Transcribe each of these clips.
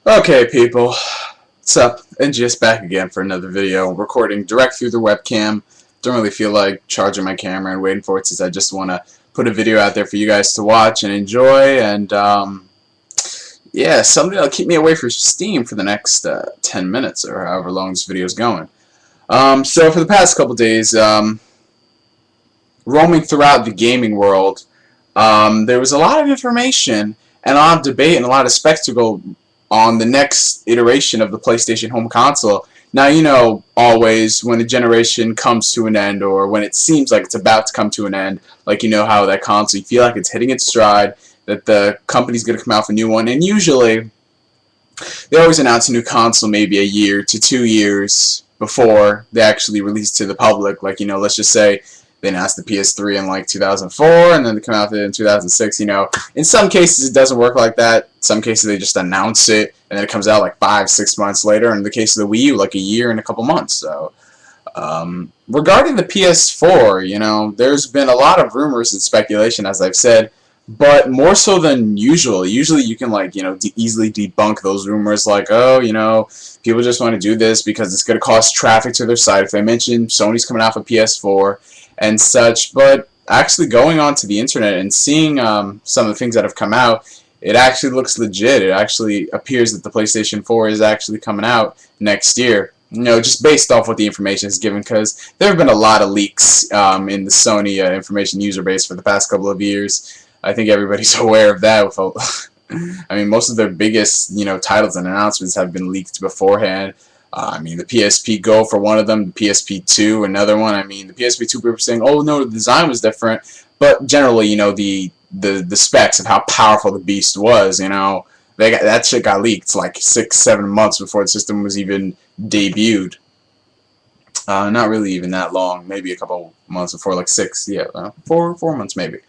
Okay, people, what's up? NGS back again for another video. Recording direct through the webcam. Don't really feel like charging my camera and waiting for it, since I just want to put a video out there for you guys to watch and enjoy. And yeah, something that'll keep me away from Steam for the next 10 minutes or however long this video is going. So for the past couple days, roaming throughout the gaming world, there was a lot of information and a lot of debate and a lot of spectacle on the next iteration of the PlayStation home console. Now, you know, always when a generation comes to an end, or when it seems like it's about to come to an end, like, you know how that console, you feel like it's hitting its stride, that the company's going to come out with a new one, and usually they always announce a new console maybe a year to 2 years before they actually release it to the public. Like, you know, let's just say they announced the PS3 in like 2004, and then they come out with it in 2006. You know, in some cases it doesn't work like that. In some cases they just announce it, and then it comes out like 5-6 months later. And in the case of the Wii U, like a year and a couple months. So, regarding the PS4, you know, there's been a lot of rumors and speculation, as I've said, but more so than usual. Usually you can, like, you know, easily debunk those rumors, like, oh, you know, people just want to do this because it's going to cause traffic to their site. If they mention Sony's coming out with PS4 and such, but actually going onto the internet and seeing some of the things that have come out, it actually looks legit. It actually appears that the PlayStation 4 is actually coming out next year. You know, just based off what the information is given, because there have been a lot of leaks in the Sony information user base for the past couple of years. I think everybody's aware of that. I mean, most of their biggest, you know, titles and announcements have been leaked beforehand. I mean, the PSP Go for one of them, the PSP 2 another one. I mean, the PSP 2 people were saying, oh no, the design was different, but generally, you know, the specs of how powerful the beast was, you know, that shit got leaked like 6-7 months before the system was even debuted. Not really even that long, maybe a couple months before, like 6, yeah, 4 months maybe.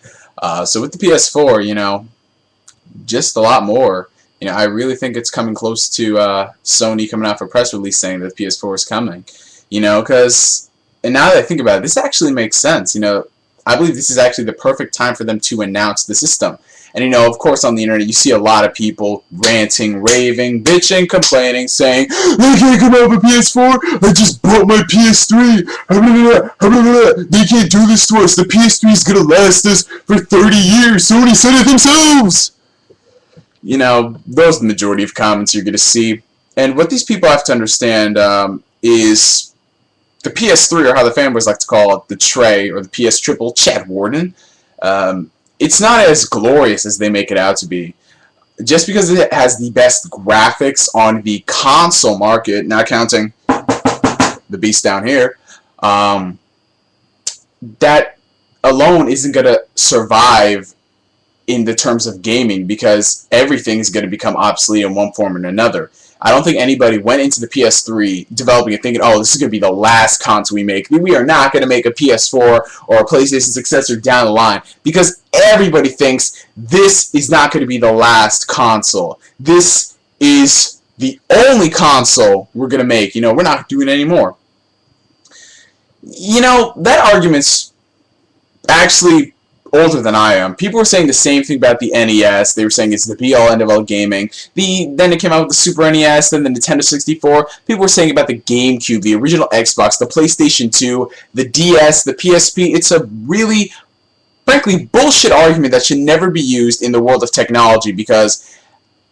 So with the PS4, you know, just a lot more. You know, I really think it's coming close to Sony coming out for a press release saying that the PS4 is coming. You know, because, and now that I think about it, this actually makes sense. You know, I believe this is actually the perfect time for them to announce the system. And, you know, of course, on the internet, you see a lot of people ranting, raving, bitching, complaining, saying, they can't come out with a PS4, I just bought my PS3, they can't do this to us, the PS3 is going to last us for 30 years, Sony said it themselves! You know, those are the majority of comments you're going to see. And what these people have to understand is the PS3, or how the fanboys like to call it, the tray, or the PS Triple, Chad Warden, it's not as glorious as they make it out to be. Just because it has the best graphics on the console market, not counting the beast down here, that alone isn't going to survive in the terms of gaming, because everything is going to become obsolete in one form or another. I don't think anybody went into the PS3 developing it thinking, oh, this is going to be the last console we make. We are not going to make a PS4 or a PlayStation successor down the line, because everybody thinks this is not going to be the last console. This is the only console we're going to make. You know, we're not doing it anymore. You know, that argument's actually older than I am. People were saying the same thing about the NES. They were saying it's the be-all, end-of-all gaming. Then it came out with the Super NES, then the Nintendo 64. People were saying about the GameCube, the original Xbox, the PlayStation 2, the DS, the PSP. It's a really, frankly, bullshit argument that should never be used in the world of technology, because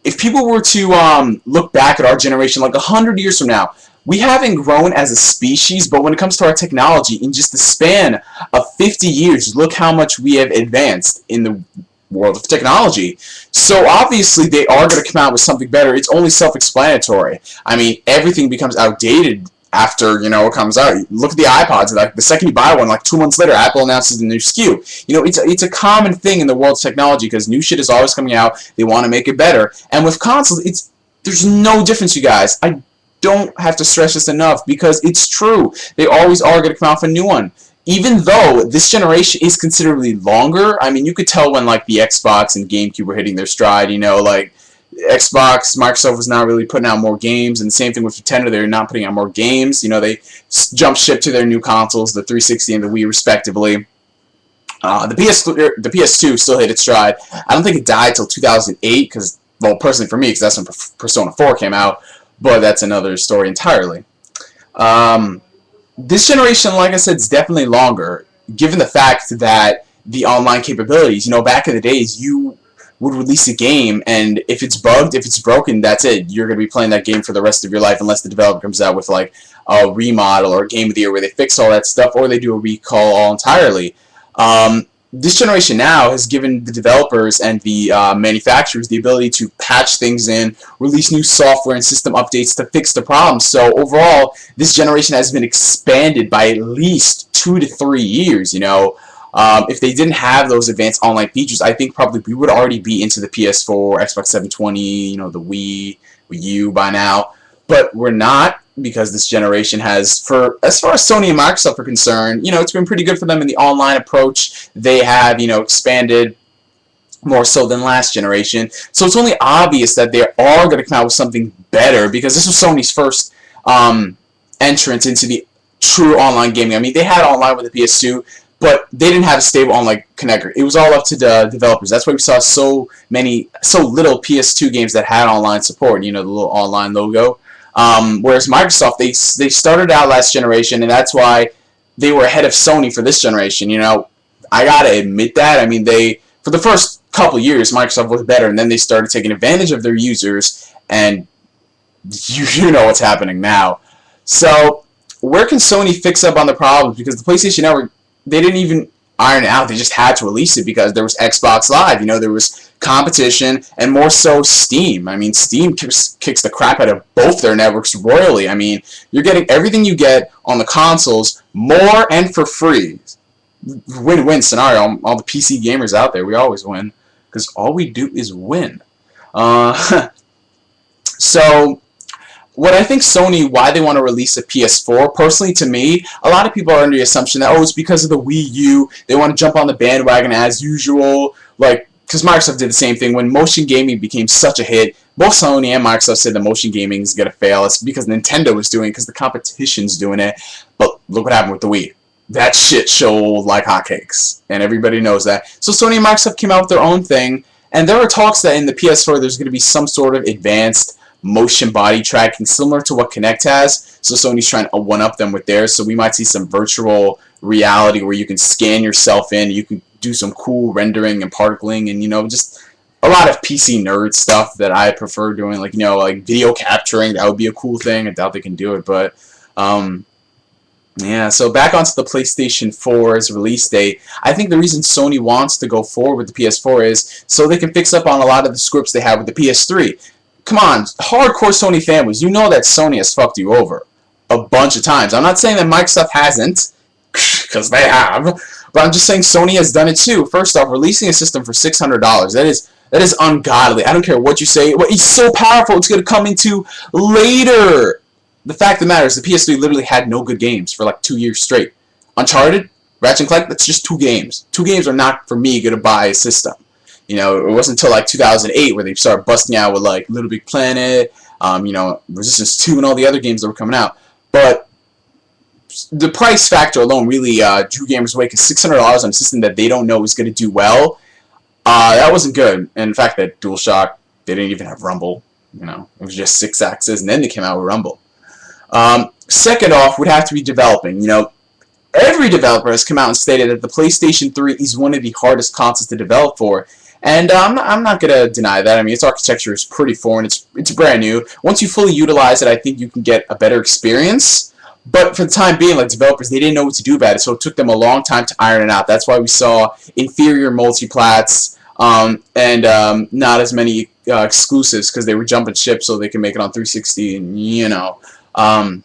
if people were to look back at our generation like 100 years from now, we haven't grown as a species, but when it comes to our technology, in just the span of 50 years, look how much we have advanced in the world of technology. So obviously they are going to come out with something better. It's only self-explanatory. I mean, everything becomes outdated after, you know, it comes out. Look at the iPods. Like, the second you buy one, like 2 months later, Apple announces a new SKU. You know, it's a common thing in the world of technology, because new shit is always coming out. They want to make it better. And with consoles, there's no difference, you guys. I don't have to stress this enough, because it's true. They always are going to come out with a new one. Even though this generation is considerably longer, I mean, you could tell when, like, the Xbox and GameCube were hitting their stride, you know, like, Xbox, Microsoft was not really putting out more games, and the same thing with Nintendo, they're not putting out more games. You know, they jumped ship to their new consoles, the 360 and the Wii, respectively. The PS2 still hit its stride. I don't think it died till 2008, because Well, personally for me, because that's when Persona 4 came out, but that's another story entirely. Um, this generation, like I said, is definitely longer, given the fact that the online capabilities. Back in the days, you would release a game, and if it's bugged, if it's broken, that's it. You're going to be playing that game for the rest of your life, unless the developer comes out with like a remodel or a game of the year where they fix all that stuff, or they do a recall all entirely. This generation now has given the developers and the manufacturers the ability to patch things in, release new software and system updates to fix the problems. So overall, this generation has been expanded by at least 2 to 3 years. If they didn't have those advanced online features, I think probably we would already be into the PS4, Xbox 720, the Wii U by now. But we're not, because this generation has, as far as Sony and Microsoft are concerned, it's been pretty good for them in the online approach. They have, expanded more so than last generation. So it's only obvious that they are going to come out with something better, because this was Sony's first entrance into the true online gaming. I mean, they had online with the PS2, but they didn't have a stable online connector. It was all up to the developers. That's why we saw so little PS2 games that had online support, the little online logo. Whereas Microsoft, they started out last generation, and that's why they were ahead of Sony for this generation. I gotta admit that. I mean, for the first couple years, Microsoft was better, and then they started taking advantage of their users, and you know what's happening now. So where can Sony fix up on the problems? Because the PlayStation Network, they didn't even iron it out. They just had to release it because there was Xbox Live. There was competition, and more so Steam. I mean, Steam kicks the crap out of both their networks royally. I mean, you're getting everything you get on the consoles, more and for free. Win-win scenario. All the PC gamers out there, we always win, because all we do is win. So what I think Sony, why they want to release a PS4, personally to me, a lot of people are under the assumption that, it's because of the Wii U, they want to jump on the bandwagon as usual, because Microsoft did the same thing. When motion gaming became such a hit, both Sony and Microsoft said that motion gaming is going to fail. It's because Nintendo was doing it, because the competition's doing it. But look what happened with the Wii. That shit sold like hotcakes, and everybody knows that. So Sony and Microsoft came out with their own thing, and there were talks that in the PS4 there's going to be some sort of advanced motion body tracking similar to what Kinect has. So Sony's trying to one-up them with theirs. So we might see some virtual reality where you can scan yourself in, you can do some cool rendering and particling, and just a lot of PC nerd stuff that I prefer doing, like video capturing. That would be a cool thing. I doubt they can do it, but yeah. So back onto the PlayStation 4's release date. I think the reason Sony wants to go forward with the PS4 is so they can fix up on a lot of the scripts they have with the PS3. Come on, hardcore Sony families, you know that Sony has fucked you over a bunch of times. I'm not saying that Microsoft hasn't, because they have, but I'm just saying Sony has done it too. First off, releasing a system for $600, that is ungodly. I don't care what you say. Well, it's so powerful, it's going to come into later. The fact of the matter is the PS3 literally had no good games for like 2 years straight. Uncharted, Ratchet & Clank, that's just 2 games. 2 games are not, for me, going to buy a system. It wasn't until like 2008 where they started busting out with like Little Big Planet, Resistance 2 and all the other games that were coming out. But the price factor alone really drew gamers away, because $600 on a system that they don't know is going to do well, that wasn't good. And in fact, that DualShock, they didn't even have Rumble. It was just 6 axes, and then they came out with Rumble. Second off, would have to be developing. Every developer has come out and stated that the PlayStation 3 is one of the hardest consoles to develop for. And I'm not going to deny that. I mean, its architecture is pretty foreign. It's brand new. Once you fully utilize it, I think you can get a better experience. But for the time being, like developers, they didn't know what to do about it, so it took them a long time to iron it out. That's why we saw inferior multiplats and not as many exclusives, because they were jumping ship so they can make it on 360. And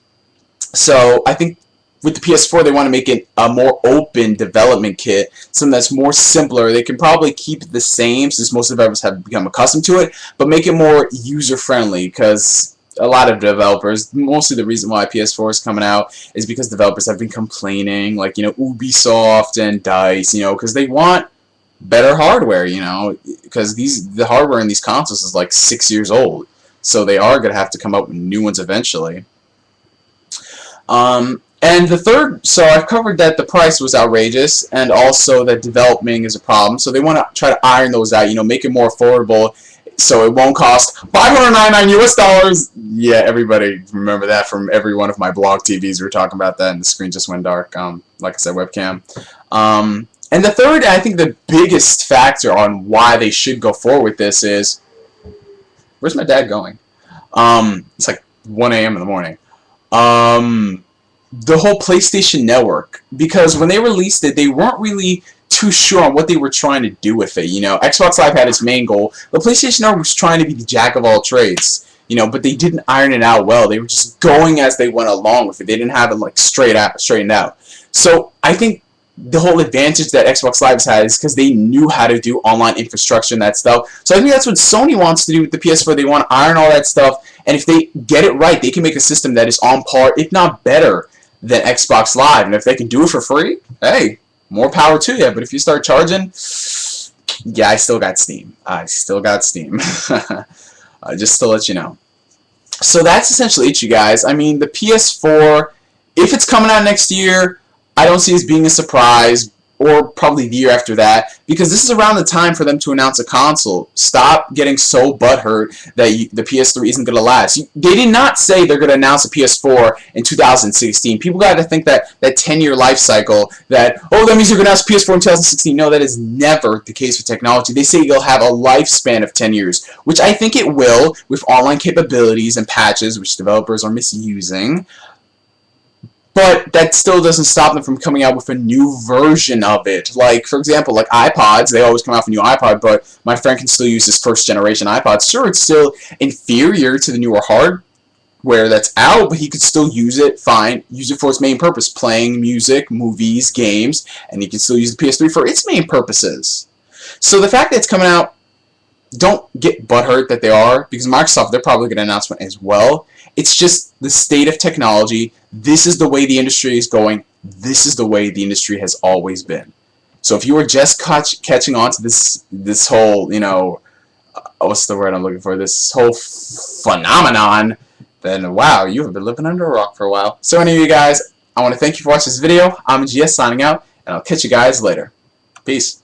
so I think with the PS4, they want to make it a more open development kit, something that's more simpler. They can probably keep it the same, since most developers have become accustomed to it, but make it more user-friendly, because a lot of developers, mostly the reason why PS4 is coming out is because developers have been complaining, like, Ubisoft and DICE, because they want better hardware, because the hardware in these consoles is like 6 years old, so they are going to have to come up with new ones eventually. And the third, so I've covered that the price was outrageous, and also that developing is a problem. So they want to try to iron those out, make it more affordable. So it won't cost $599 US. Yeah, everybody remember that from every one of my blog TVs. We were talking about that, and the screen just went dark. Like I said, webcam. And the third, I think the biggest factor on why they should go forward with this is, where's my dad going? It's like 1 a.m. in the morning. The whole PlayStation Network, because when they released it, they weren't really too sure on what they were trying to do with it. You know, Xbox Live had its main goal. The PlayStation Network was trying to be the jack of all trades. You know, but they didn't iron it out well. They were just going as they went along with it. They didn't have it like straightened out. So I think the whole advantage that Xbox Live has had is because they knew how to do online infrastructure and that stuff. So I think that's what Sony wants to do with the PS4. They want to iron all that stuff, and if they get it right, they can make a system that is on par, if not better, than Xbox Live. And if they can do it for free, hey, more power to you. But if you start charging, yeah, I still got Steam. Just to let you know. So that's essentially it, you guys. I mean, the PS4, if it's coming out next year, I don't see it as being a surprise, or probably the year after that, because this is around the time for them to announce a console. Stop getting so butthurt that the PS3 isn't going to last. They did not say they're going to announce a PS4 in 2016. People got to think that 10-year life cycle, that, oh, that means you're going to announce PS4 in 2016. No, that is never the case with technology. They say you'll have a lifespan of 10 years, which I think it will, with online capabilities and patches, which developers are misusing. But that still doesn't stop them from coming out with a new version of it. Like, for example, like iPods, they always come out with a new iPod, but my friend can still use his first-generation iPod. Sure, it's still inferior to the newer hardware that's out, but he could still use it fine, use it for its main purpose, playing music, movies, games, and he can still use the PS3 for its main purposes. So the fact that it's coming out, don't get butthurt that they are, because Microsoft, they're probably going to announce one as well. It's just the state of technology. This is the way the industry is going. This is the way the industry has always been. So if you are just catching on to this whole, you know, what's the word I'm looking for? This whole phenomenon, then wow, you have been living under a rock for a while. So anyway, guys, I want to thank you for watching this video. I'm GS signing out, and I'll catch you guys later. Peace.